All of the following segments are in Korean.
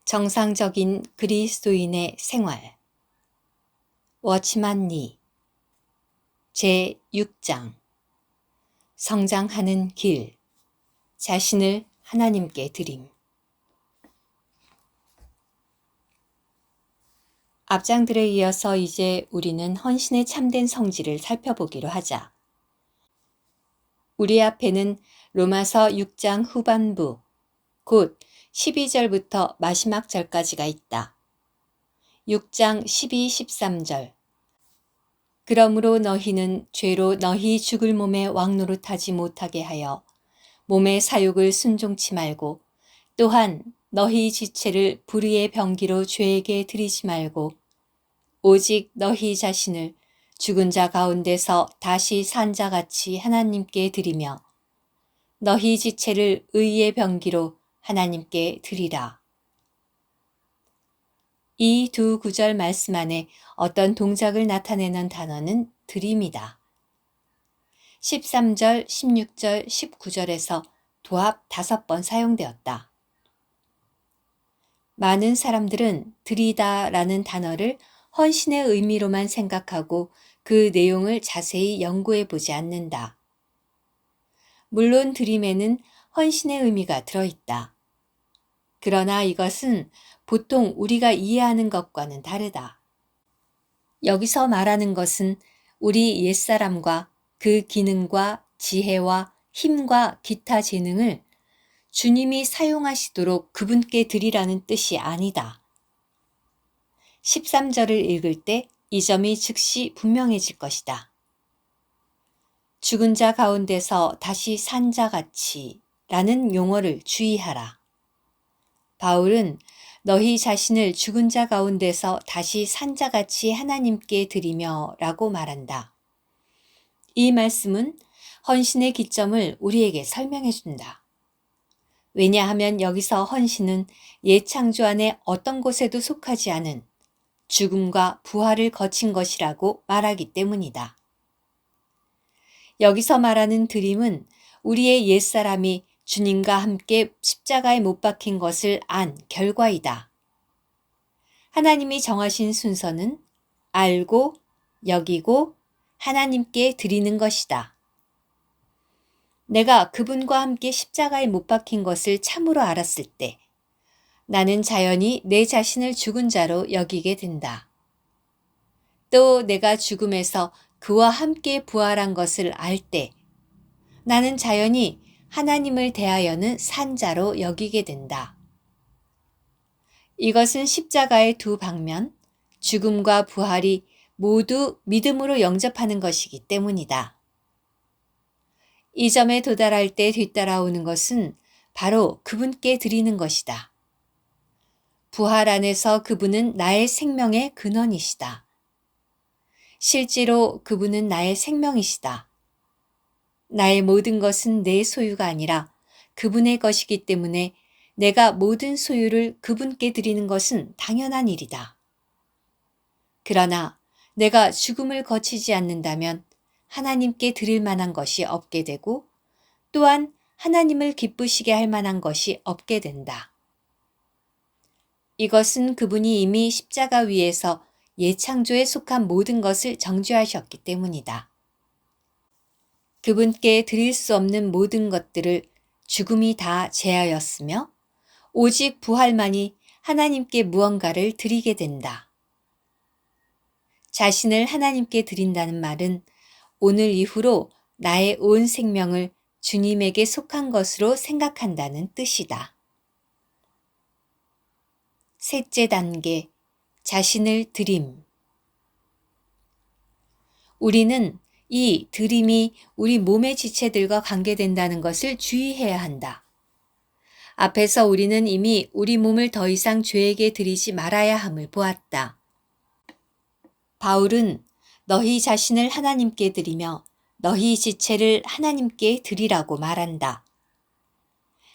정상적인 그리스도인의 생활. 워치만 리 제6장 성장하는 길. 자신을 하나님께 드림. 앞장들에 이어서 이제 우리는 헌신의 참된 성질을 살펴보기로 하자. 우리 앞에는 로마서 6장 후반부, 곧 12절부터 마지막 절까지가 있다. 6장 12, 13절. 그러므로 너희는 죄로 너희 죽을 몸에 왕노릇하지 못하게 하여 몸의 사욕을 순종치 말고, 또한 너희 지체를 불의의 병기로 죄에게 드리지 말고, 오직 너희 자신을 죽은 자 가운데서 다시 산 자같이 하나님께 드리며 너희 지체를 의의 병기로 하나님께 드리라. 이 두 구절 말씀 안에 어떤 동작을 나타내는 단어는 드림이다. 13절, 16절, 19절에서 도합 5번 사용되었다. 많은 사람들은 드리다라는 단어를 헌신의 의미로만 생각하고 그 내용을 자세히 연구해 보지 않는다. 물론 드림에는 헌신의 의미가 들어있다. 그러나 이것은 보통 우리가 이해하는 것과는 다르다. 여기서 말하는 것은 우리 옛사람과 그 기능과 지혜와 힘과 기타 재능을 주님이 사용하시도록 그분께 드리라는 뜻이 아니다. 13절을 읽을 때 이 점이 즉시 분명해질 것이다. 죽은 자 가운데서 다시 산 자같이 라는 용어를 주의하라. 바울은 너희 자신을 죽은 자 가운데서 다시 산 자같이 하나님께 드리며 라고 말한다. 이 말씀은 헌신의 기점을 우리에게 설명해 준다. 왜냐하면 여기서 헌신은 옛 창조 안에 어떤 곳에도 속하지 않은 죽음과 부활을 거친 것이라고 말하기 때문이다. 여기서 말하는 드림은 우리의 옛사람이 주님과 함께 십자가에 못 박힌 것을 안 결과이다. 하나님이 정하신 순서는 알고, 여기고, 하나님께 드리는 것이다. 내가 그분과 함께 십자가에 못 박힌 것을 참으로 알았을 때 나는 자연히 내 자신을 죽은 자로 여기게 된다. 또 내가 죽음에서 그와 함께 부활한 것을 알 때 나는 자연히 하나님을 대하여는 산 자로 여기게 된다. 이것은 십자가의 두 방면, 죽음과 부활이 모두 믿음으로 영접하는 것이기 때문이다. 이 점에 도달할 때 뒤따라오는 것은 바로 그분께 드리는 것이다. 부활 안에서 그분은 나의 생명의 근원이시다. 실제로 그분은 나의 생명이시다. 나의 모든 것은 내 소유가 아니라 그분의 것이기 때문에 내가 모든 소유를 그분께 드리는 것은 당연한 일이다. 그러나 내가 죽음을 거치지 않는다면 하나님께 드릴 만한 것이 없게 되고 또한 하나님을 기쁘시게 할 만한 것이 없게 된다. 이것은 그분이 이미 십자가 위에서 예창조에 속한 모든 것을 정죄하셨기 때문이다. 그분께 드릴 수 없는 모든 것들을 죽음이 다 제하였으며 오직 부활만이 하나님께 무언가를 드리게 된다. 자신을 하나님께 드린다는 말은 오늘 이후로 나의 온 생명을 주님에게 속한 것으로 생각한다는 뜻이다. 셋째 단계, 자신을 드림. 우리는 이 드림이 우리 몸의 지체들과 관계된다는 것을 주의해야 한다. 앞에서 우리는 이미 우리 몸을 더 이상 죄에게 드리지 말아야 함을 보았다. 바울은 너희 자신을 하나님께 드리며 너희 지체를 하나님께 드리라고 말한다.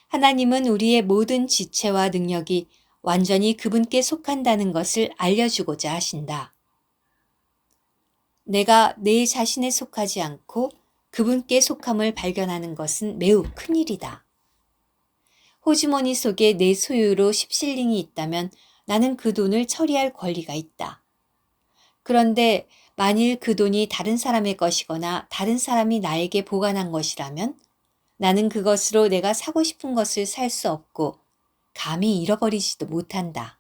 하나님은 우리의 모든 지체와 능력이 완전히 그분께 속한다는 것을 알려주고자 하신다. 내가 내 자신에 속하지 않고 그분께 속함을 발견하는 것은 매우 큰일이다. 호주머니 속에 내 소유로 10실링이 있다면 나는 그 돈을 처리할 권리가 있다. 그런데 만일 그 돈이 다른 사람의 것이거나 다른 사람이 나에게 보관한 것이라면 나는 그것으로 내가 사고 싶은 것을 살 수 없고 감히 잃어버리지도 못한다.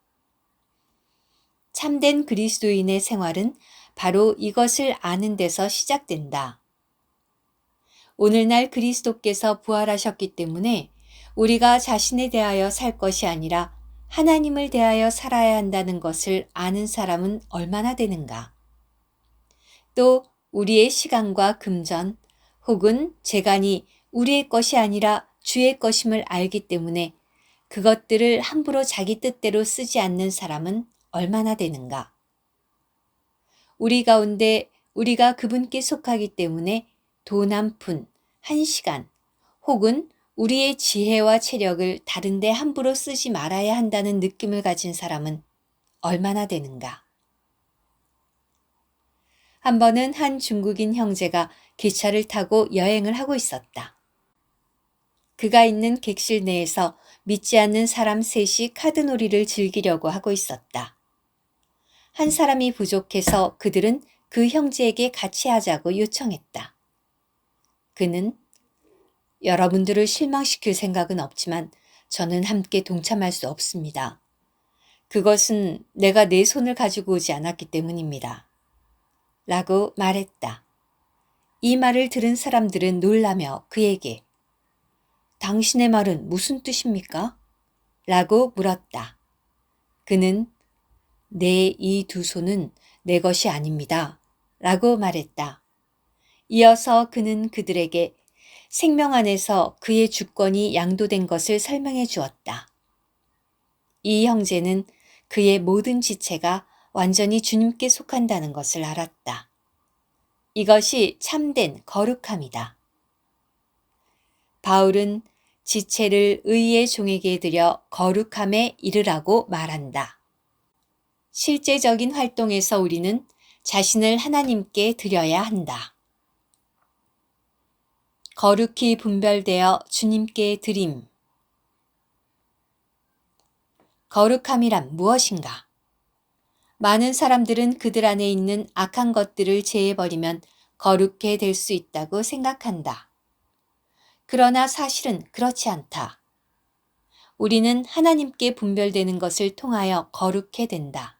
참된 그리스도인의 생활은 바로 이것을 아는 데서 시작된다. 오늘날 그리스도께서 부활하셨기 때문에 우리가 자신에 대하여 살 것이 아니라 하나님을 대하여 살아야 한다는 것을 아는 사람은 얼마나 되는가? 또 우리의 시간과 금전 혹은 재간이 우리의 것이 아니라 주의 것임을 알기 때문에 그것들을 함부로 자기 뜻대로 쓰지 않는 사람은 얼마나 되는가? 우리 가운데 우리가 그분께 속하기 때문에 돈 한 푼, 한 시간 혹은 우리의 지혜와 체력을 다른 데 함부로 쓰지 말아야 한다는 느낌을 가진 사람은 얼마나 되는가? 한 번은 한 중국인 형제가 기차를 타고 여행을 하고 있었다. 그가 있는 객실 내에서 믿지 않는 사람 셋이 카드놀이를 즐기려고 하고 있었다. 한 사람이 부족해서 그들은 그 형제에게 같이 하자고 요청했다. 그는 여러분들을 실망시킬 생각은 없지만 저는 함께 동참할 수 없습니다. 그것은 내가 내 손을 가지고 오지 않았기 때문입니다. 라고 말했다. 이 말을 들은 사람들은 놀라며 그에게 당신의 말은 무슨 뜻입니까? 라고 물었다. 그는 내 이 두 손은 내 것이 아닙니다. 라고 말했다. 이어서 그는 그들에게 생명 안에서 그의 주권이 양도된 것을 설명해 주었다. 이 형제는 그의 모든 지체가 완전히 주님께 속한다는 것을 알았다. 이것이 참된 거룩함이다. 바울은 지체를 의의 종에게 드려 거룩함에 이르라고 말한다. 실제적인 활동에서 우리는 자신을 하나님께 드려야 한다. 거룩히 분별되어 주님께 드림. 거룩함이란 무엇인가? 많은 사람들은 그들 안에 있는 악한 것들을 제해버리면 거룩해 될 수 있다고 생각한다. 그러나 사실은 그렇지 않다. 우리는 하나님께 분별되는 것을 통하여 거룩해 된다.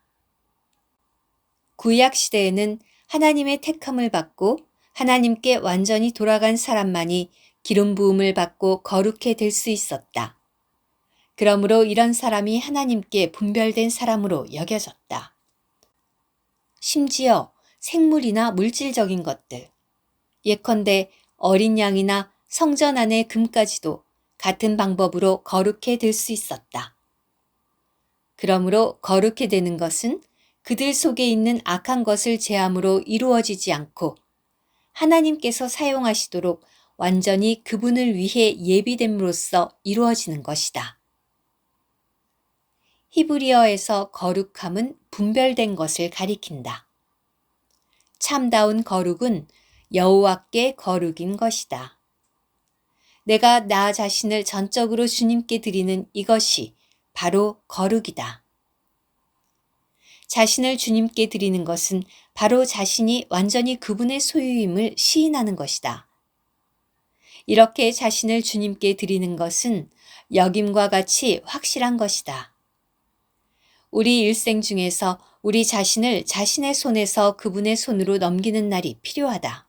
구약 시대에는 하나님의 택함을 받고 하나님께 완전히 돌아간 사람만이 기름 부음을 받고 거룩해 될 수 있었다. 그러므로 이런 사람이 하나님께 분별된 사람으로 여겨졌다. 심지어 생물이나 물질적인 것들, 예컨대 어린 양이나 성전 안의 금까지도 같은 방법으로 거룩해 될 수 있었다. 그러므로 거룩해 되는 것은 그들 속에 있는 악한 것을 제함으로 이루어지지 않고 하나님께서 사용하시도록 완전히 그분을 위해 예비됨으로써 이루어지는 것이다. 히브리어에서 거룩함은 분별된 것을 가리킨다. 참다운 거룩은 여호와께 거룩인 것이다. 내가 나 자신을 전적으로 주님께 드리는 이것이 바로 거룩이다. 자신을 주님께 드리는 것은 바로 자신이 완전히 그분의 소유임을 시인하는 것이다. 이렇게 자신을 주님께 드리는 것은 여김과 같이 확실한 것이다. 우리 일생 중에서 우리 자신을 자신의 손에서 그분의 손으로 넘기는 날이 필요하다.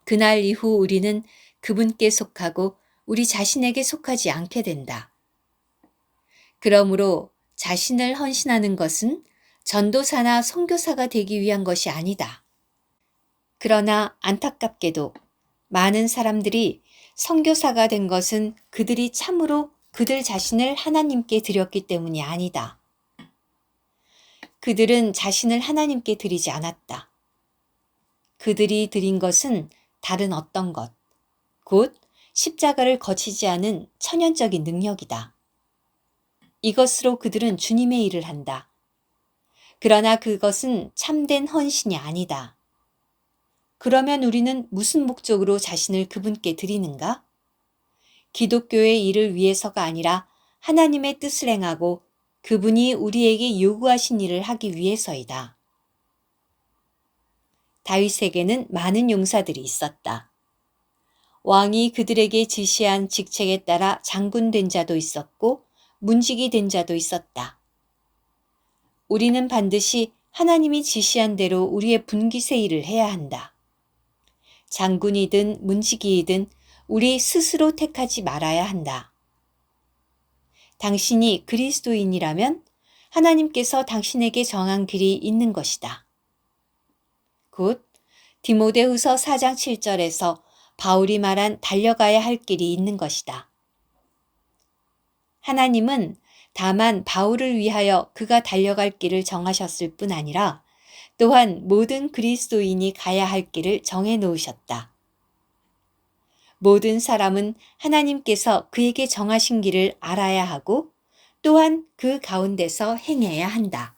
그날 이후 우리는 그분께 속하고 우리 자신에게 속하지 않게 된다. 그러므로 자신을 헌신하는 것은 전도사나 선교사가 되기 위한 것이 아니다. 그러나 안타깝게도 많은 사람들이 선교사가 된 것은 그들이 참으로 그들 자신을 하나님께 드렸기 때문이 아니다. 그들은 자신을 하나님께 드리지 않았다. 그들이 드린 것은 다른 어떤 것, 곧 십자가를 거치지 않은 천연적인 능력이다. 이것으로 그들은 주님의 일을 한다. 그러나 그것은 참된 헌신이 아니다. 그러면 우리는 무슨 목적으로 자신을 그분께 드리는가? 기독교의 일을 위해서가 아니라 하나님의 뜻을 행하고 그분이 우리에게 요구하신 일을 하기 위해서이다. 다윗에게는 많은 용사들이 있었다. 왕이 그들에게 지시한 직책에 따라 장군 된 자도 있었고 문직이 된 자도 있었다. 우리는 반드시 하나님이 지시한 대로 우리의 분깃의 일을 해야 한다. 장군이든 문직이든 우리 스스로 택하지 말아야 한다. 당신이 그리스도인이라면 하나님께서 당신에게 정한 길이 있는 것이다. 곧 디모데후서 4장 7절에서 바울이 말한 달려가야 할 길이 있는 것이다. 하나님은 다만 바울을 위하여 그가 달려갈 길을 정하셨을 뿐 아니라 또한 모든 그리스도인이 가야 할 길을 정해 놓으셨다. 모든 사람은 하나님께서 그에게 정하신 길을 알아야 하고 또한 그 가운데서 행해야 한다.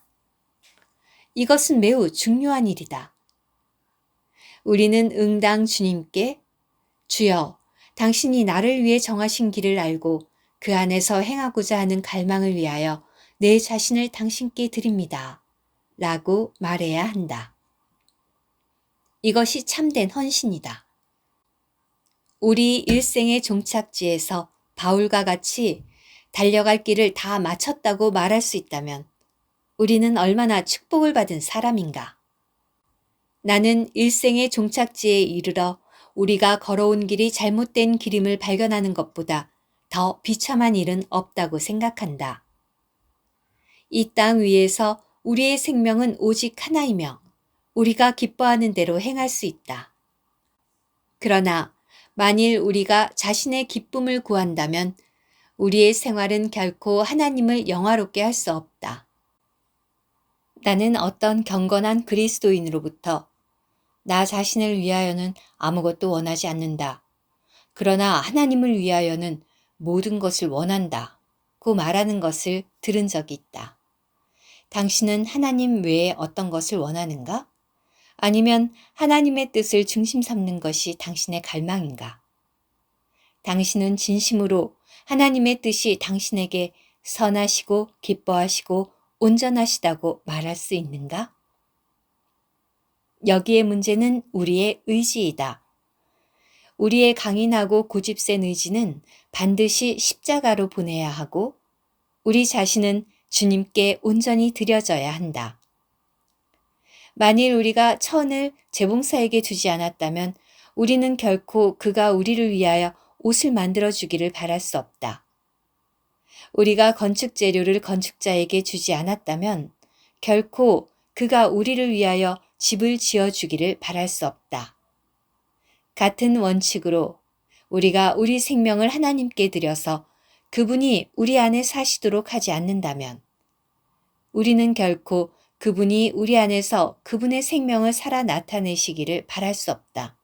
이것은 매우 중요한 일이다. 우리는 응당 주님께 주여, 당신이 나를 위해 정하신 길을 알고 그 안에서 행하고자 하는 갈망을 위하여 내 자신을 당신께 드립니다. 라고 말해야 한다. 이것이 참된 헌신이다. 우리 일생의 종착지에서 바울과 같이 달려갈 길을 다 마쳤다고 말할 수 있다면 우리는 얼마나 축복을 받은 사람인가. 나는 일생의 종착지에 이르러 우리가 걸어온 길이 잘못된 길임을 발견하는 것보다 더 비참한 일은 없다고 생각한다. 이 땅 위에서 우리의 생명은 오직 하나이며 우리가 기뻐하는 대로 행할 수 있다. 그러나 만일 우리가 자신의 기쁨을 구한다면 우리의 생활은 결코 하나님을 영화롭게 할 수 없다. 나는 어떤 경건한 그리스도인으로부터 나 자신을 위하여는 아무것도 원하지 않는다. 그러나 하나님을 위하여는 모든 것을 원한다. 고 말하는 것을 들은 적이 있다. 당신은 하나님 외에 어떤 것을 원하는가? 아니면 하나님의 뜻을 중심 삼는 것이 당신의 갈망인가? 당신은 진심으로 하나님의 뜻이 당신에게 선하시고 기뻐하시고 온전하시다고 말할 수 있는가? 여기에 문제는 우리의 의지이다. 우리의 강인하고 고집센 의지는 반드시 십자가로 보내야 하고 우리 자신은 주님께 온전히 드려져야 한다. 만일 우리가 천을 재봉사에게 주지 않았다면 우리는 결코 그가 우리를 위하여 옷을 만들어 주기를 바랄 수 없다. 우리가 건축 재료를 건축자에게 주지 않았다면 결코 그가 우리를 위하여 집을 지어주기를 바랄 수 없다. 같은 원칙으로 우리가 우리 생명을 하나님께 드려서 그분이 우리 안에 사시도록 하지 않는다면 우리는 결코 그분이 우리 안에서 그분의 생명을 살아 나타내시기를 바랄 수 없다.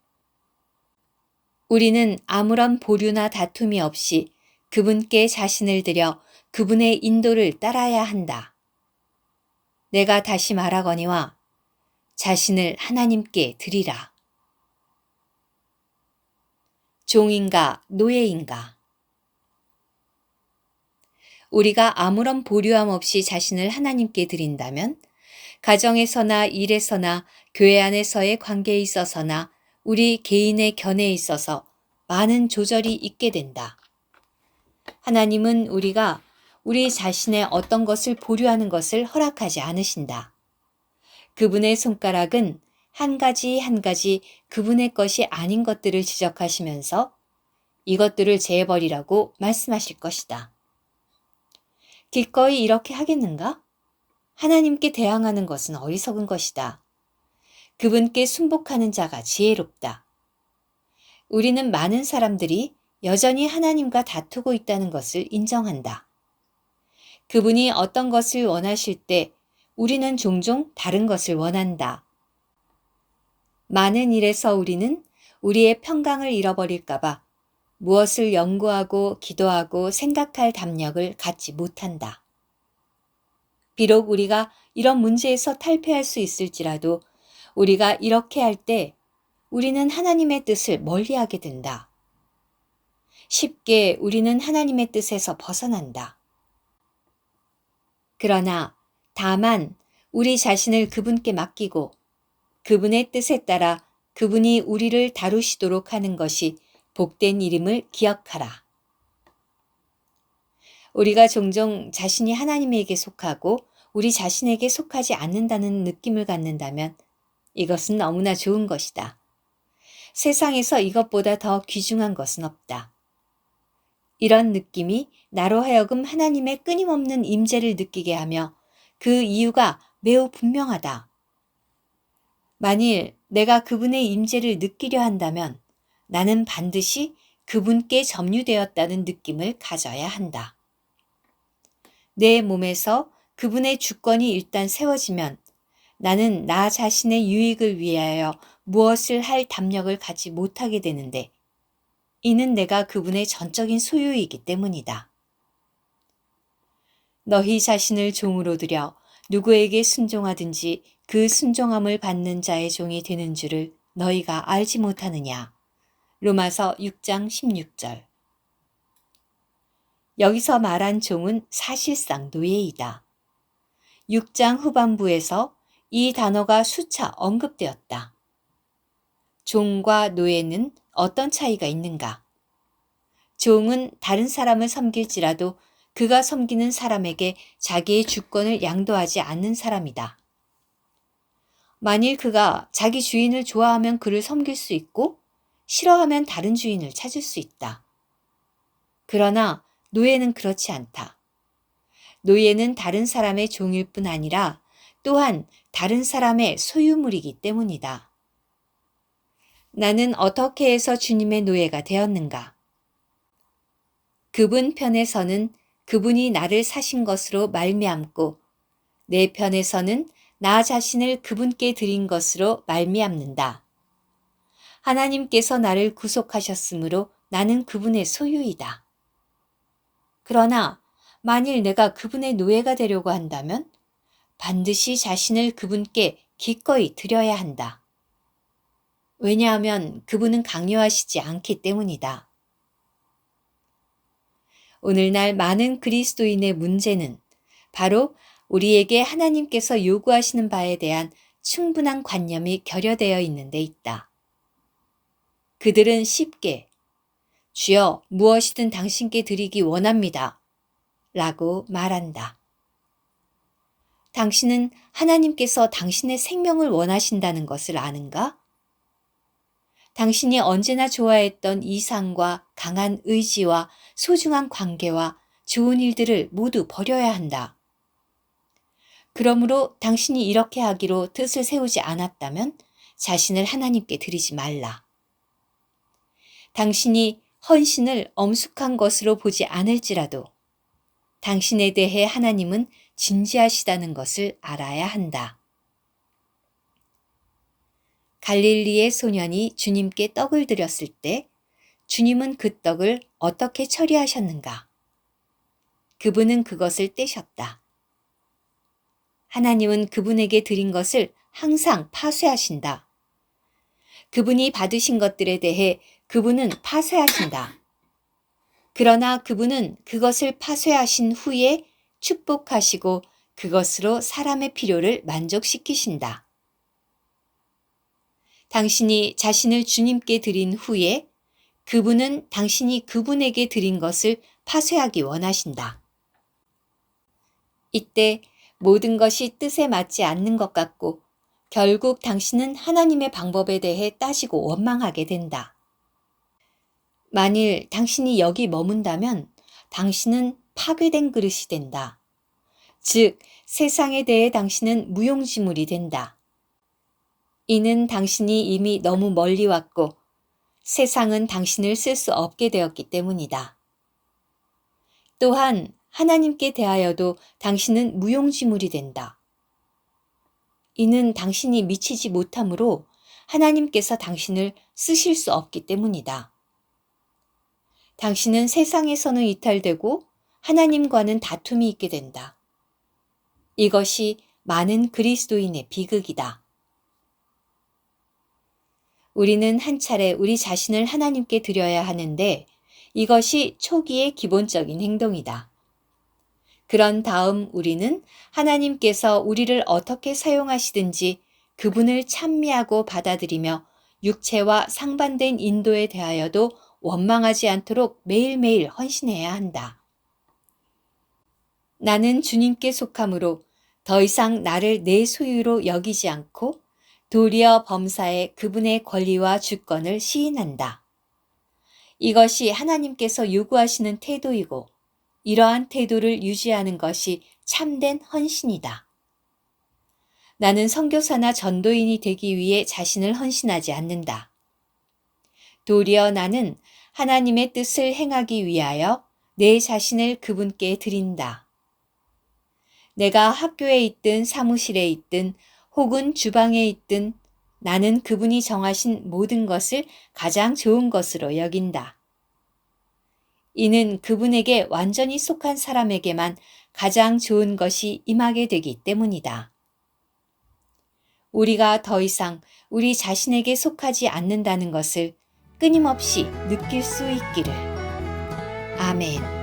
우리는 아무런 보류나 다툼이 없이 그분께 자신을 드려 그분의 인도를 따라야 한다. 내가 다시 말하거니와 자신을 하나님께 드리라. 종인가 노예인가? 우리가 아무런 보류함 없이 자신을 하나님께 드린다면 가정에서나 일에서나 교회 안에서의 관계에 있어서나 우리 개인의 견해에 있어서 많은 조절이 있게 된다. 하나님은 우리가 우리 자신의 어떤 것을 보류하는 것을 허락하지 않으신다. 그분의 손가락은 한 가지 한 가지 그분의 것이 아닌 것들을 지적하시면서 이것들을 제해버리라고 말씀하실 것이다. 기꺼이 이렇게 하겠는가? 하나님께 대항하는 것은 어리석은 것이다. 그분께 순복하는 자가 지혜롭다. 우리는 많은 사람들이 여전히 하나님과 다투고 있다는 것을 인정한다. 그분이 어떤 것을 원하실 때 우리는 종종 다른 것을 원한다. 많은 일에서 우리는 우리의 평강을 잃어버릴까봐 무엇을 연구하고 기도하고 생각할 담력을 갖지 못한다. 비록 우리가 이런 문제에서 탈피할 수 있을지라도 우리가 이렇게 할 때 우리는 하나님의 뜻을 멀리하게 된다. 쉽게 우리는 하나님의 뜻에서 벗어난다. 그러나 다만 우리 자신을 그분께 맡기고 그분의 뜻에 따라 그분이 우리를 다루시도록 하는 것이 복된 일임을 기억하라. 우리가 종종 자신이 하나님에게 속하고 우리 자신에게 속하지 않는다는 느낌을 갖는다면 이것은 너무나 좋은 것이다. 세상에서 이것보다 더 귀중한 것은 없다. 이런 느낌이 나로 하여금 하나님의 끊임없는 임재를 느끼게 하며 그 이유가 매우 분명하다. 만일 내가 그분의 임재를 느끼려 한다면 나는 반드시 그분께 점유되었다는 느낌을 가져야 한다. 내 몸에서 그분의 주권이 일단 세워지면 나는 나 자신의 유익을 위하여 무엇을 할 담력을 갖지 못하게 되는데 이는 내가 그분의 전적인 소유이기 때문이다. 너희 자신을 종으로 들여 누구에게 순종하든지 그 순종함을 받는 자의 종이 되는 줄을 너희가 알지 못하느냐. 로마서 6장 16절. 여기서 말한 종은 사실상 노예이다. 6장 후반부에서 이 단어가 수차 언급되었다. 종과 노예는 어떤 차이가 있는가? 종은 다른 사람을 섬길지라도 그가 섬기는 사람에게 자기의 주권을 양도하지 않는 사람이다. 만일 그가 자기 주인을 좋아하면 그를 섬길 수 있고 싫어하면 다른 주인을 찾을 수 있다. 그러나 노예는 그렇지 않다. 노예는 다른 사람의 종일 뿐 아니라 또한 다른 사람의 소유물이기 때문이다. 나는 어떻게 해서 주님의 노예가 되었는가? 그분 편에서는 그분이 나를 사신 것으로 말미암고 내 편에서는 나 자신을 그분께 드린 것으로 말미암는다. 하나님께서 나를 구속하셨으므로 나는 그분의 소유이다. 그러나 만일 내가 그분의 노예가 되려고 한다면 반드시 자신을 그분께 기꺼이 드려야 한다. 왜냐하면 그분은 강요하시지 않기 때문이다. 오늘날 많은 그리스도인의 문제는 바로 우리에게 하나님께서 요구하시는 바에 대한 충분한 관념이 결여되어 있는 데 있다. 그들은 쉽게 주여 무엇이든 당신께 드리기 원합니다. 라고 말한다. 당신은 하나님께서 당신의 생명을 원하신다는 것을 아는가? 당신이 언제나 좋아했던 이상과 강한 의지와 소중한 관계와 좋은 일들을 모두 버려야 한다. 그러므로 당신이 이렇게 하기로 뜻을 세우지 않았다면 자신을 하나님께 드리지 말라. 당신이 헌신을 엄숙한 것으로 보지 않을지라도 당신에 대해 하나님은 진지하시다는 것을 알아야 한다. 갈릴리의 소년이 주님께 떡을 드렸을 때 주님은 그 떡을 어떻게 처리하셨는가? 그분은 그것을 떼셨다. 하나님은 그분에게 드린 것을 항상 파쇄하신다. 그분이 받으신 것들에 대해 그분은 파쇄하신다. 그러나 그분은 그것을 파쇄하신 후에 축복하시고 그것으로 사람의 필요를 만족시키신다. 당신이 자신을 주님께 드린 후에 그분은 당신이 그분에게 드린 것을 파쇄하기 원하신다. 이때 모든 것이 뜻에 맞지 않는 것 같고 결국 당신은 하나님의 방법에 대해 따지고 원망하게 된다. 만일 당신이 여기 머문다면 당신은 파괴된 그릇이 된다. 즉, 세상에 대해 당신은 무용지물이 된다. 이는 당신이 이미 너무 멀리 왔고 세상은 당신을 쓸 수 없게 되었기 때문이다. 또한 하나님께 대하여도 당신은 무용지물이 된다. 이는 당신이 미치지 못하므로 하나님께서 당신을 쓰실 수 없기 때문이다. 당신은 세상에서는 이탈되고 하나님과는 다툼이 있게 된다. 이것이 많은 그리스도인의 비극이다. 우리는 한 차례 우리 자신을 하나님께 드려야 하는데 이것이 초기의 기본적인 행동이다. 그런 다음 우리는 하나님께서 우리를 어떻게 사용하시든지 그분을 찬미하고 받아들이며 육체와 상반된 인도에 대하여도 원망하지 않도록 매일매일 헌신해야 한다. 나는 주님께 속함으로 더 이상 나를 내 소유로 여기지 않고 도리어 범사에 그분의 권리와 주권을 시인한다. 이것이 하나님께서 요구하시는 태도이고 이러한 태도를 유지하는 것이 참된 헌신이다. 나는 선교사나 전도인이 되기 위해 자신을 헌신하지 않는다. 도리어 나는 하나님의 뜻을 행하기 위하여 내 자신을 그분께 드린다. 내가 학교에 있든 사무실에 있든 혹은 주방에 있든 나는 그분이 정하신 모든 것을 가장 좋은 것으로 여긴다. 이는 그분에게 완전히 속한 사람에게만 가장 좋은 것이 임하게 되기 때문이다. 우리가 더 이상 우리 자신에게 속하지 않는다는 것을 끊임없이 느낄 수 있기를. 아멘.